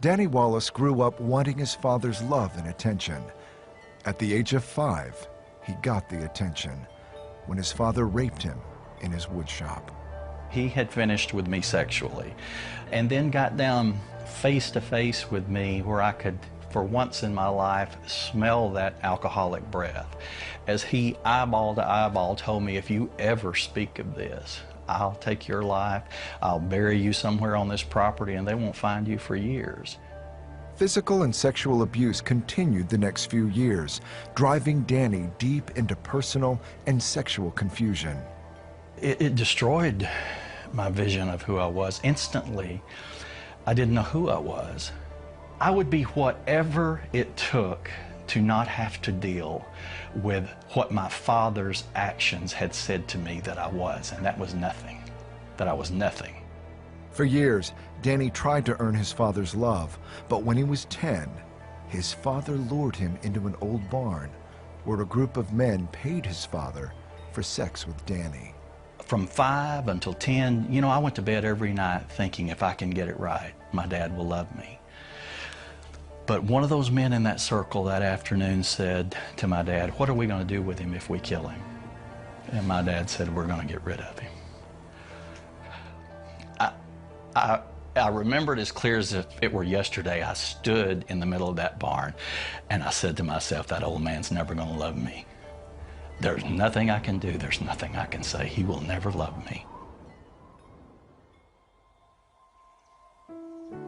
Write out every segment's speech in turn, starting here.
Danny Wallace grew up wanting his father's love and attention. At the age of 5, he got the attention when his father raped him in his woodshop. He had finished with me sexually and then got down face to face with me where I could, for once in my life, smell that alcoholic breath. As he eyeball to eyeball told me, if you ever speak of this, I'll take your life, I'll bury you somewhere on this property and they won't find you for years. Physical and sexual abuse continued the next few years, driving Danny deep into personal and sexual confusion. It destroyed my vision of who I was. Instantly, I didn't know who I was. I would be whatever it took to not have to deal with what my father's actions had said to me that I was, and that was nothing, that I was nothing. For years, Danny tried to earn his father's love, but when he was 10, his father lured him into an old barn where a group of men paid his father for sex with Danny. From 5 until 10, you know, I went to bed every night thinking if I can get it right, my dad will love me. But one of those men in that circle that afternoon said to my dad, what are we going to do with him if we kill him? And my dad said, we're going to get rid of him. I remember it as clear as if it were yesterday. I stood in the middle of that barn and I said to myself, that old man's never going to love me. There's nothing I can do, there's nothing I can say. He will never love me.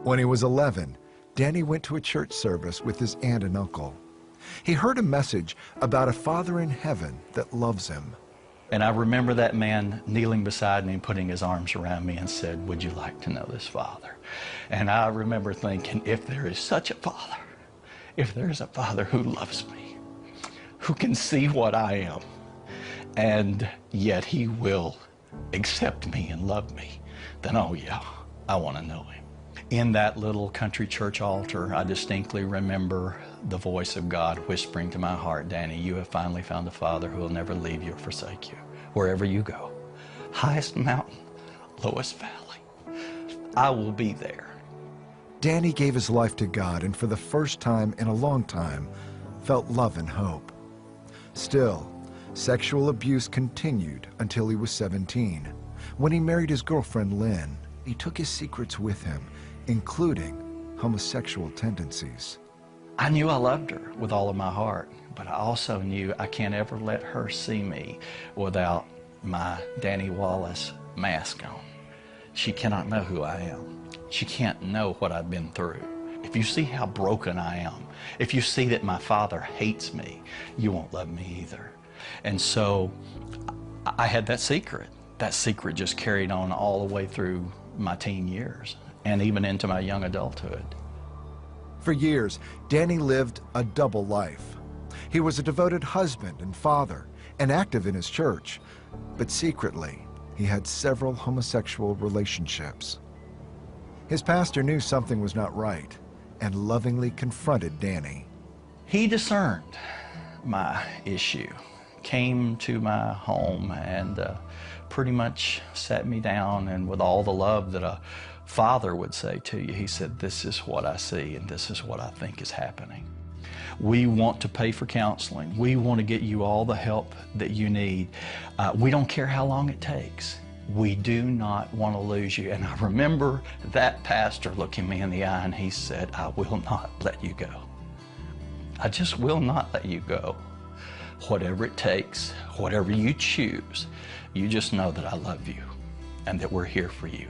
When he was 11, Danny went to a church service with his aunt and uncle. He heard a message about a Father in heaven that loves him. And I remember that man kneeling beside me and putting his arms around me and said, would you like to know this Father? And I remember thinking, if there is such a Father, if there's a Father who loves me, who can see what I am, and yet he will accept me and love me, then oh yeah, I want to know him. In that little country church altar, I distinctly remember the voice of God whispering to my heart, Danny, you have finally found a Father who will never leave you or forsake you, wherever you go. Highest mountain, lowest valley, I will be there. Danny gave his life to God and for the first time in a long time, felt love and hope. Still, sexual abuse continued until he was 17. When he married his girlfriend, Lynn, he took his secrets with him, including homosexual tendencies. I knew I loved her with all of my heart, but I also knew I can't ever let her see me without my Danny Wallace mask on. She cannot know who I am. She can't know what I've been through. If you see how broken I am, if you see that my father hates me, you won't love me either. And so I had that secret. That secret just carried on all the way through my teen years and even into my young adulthood. For years, Danny lived a double life. He was a devoted husband and father and active in his church, but secretly, he had several homosexual relationships. His pastor knew something was not right and lovingly confronted Danny. He discerned my issue, came to my home and pretty much sat me down, and with all the love that a father would say to you, he said, this is what I see and this is what I think is happening. We want to pay for counseling. We want to get you all the help that you need. We don't care how long it takes. We do not want to lose you. And I remember that pastor looking me in the eye and he said, I will not let you go. I just will not let you go. Whatever it takes, whatever you choose, you just know that I love you and that we're here for you.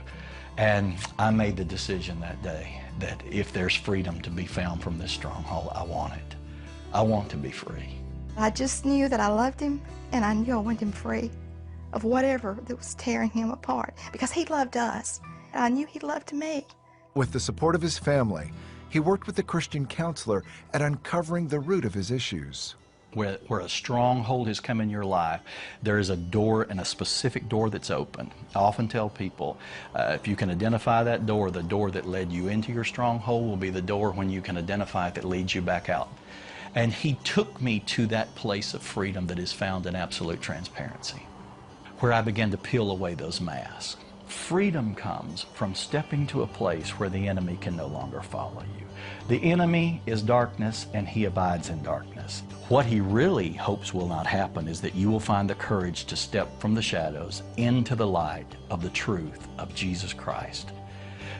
And I made the decision that day that if there's freedom to be found from this stronghold, I want it. I want to be free. I just knew that I loved him, and I knew I wanted him free of whatever that was tearing him apart, because he loved us, and I knew he loved me. With the support of his family, he worked with a Christian counselor at uncovering the root of his issues. Where a stronghold has come in your life, there is a door, and a specific door that's open. I often tell people, if you can identify that door, the door that led you into your stronghold will be the door when you can identify it that leads you back out. And he took me to that place of freedom that is found in absolute transparency, where I began to peel away those masks. Freedom comes from stepping to a place where the enemy can no longer follow you. The enemy is darkness, and he abides in darkness. What he really hopes will not happen is that you will find the courage to step from the shadows into the light of the truth of Jesus Christ.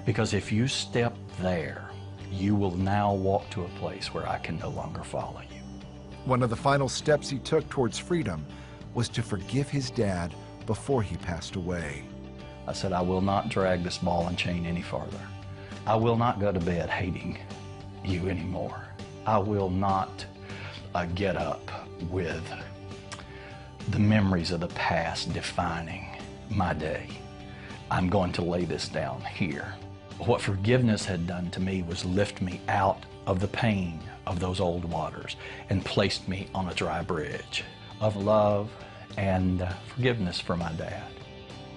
Because if you step there, you will now walk to a place where I can no longer follow you. One of the final steps he took towards freedom was to forgive his dad before he passed away. I said, I will not drag this ball and chain any farther. I will not go to bed hating you anymore. I will not get up with the memories of the past defining my day. I'm going to lay this down here. What forgiveness had done to me was lift me out of the pain of those old waters and placed me on a dry bridge of love and forgiveness for my dad.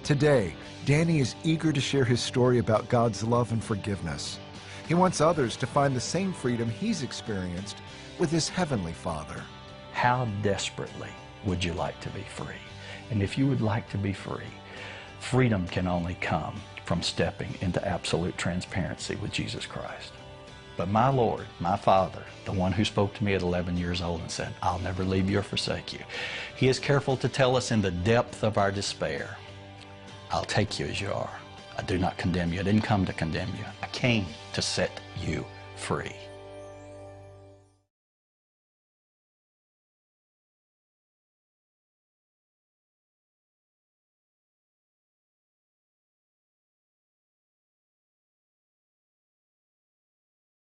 Today, Danny is eager to share his story about God's love and forgiveness. He wants others to find the same freedom he's experienced with his Heavenly Father. How desperately would you like to be free? And if you would like to be free, freedom can only come from stepping into absolute transparency with Jesus Christ. But my Lord, my Father, the one who spoke to me at 11 years old and said, I'll never leave you or forsake you, he is careful to tell us in the depth of our despair, I'll take you as you are. I do not condemn you. I didn't come to condemn you. I came to set you free.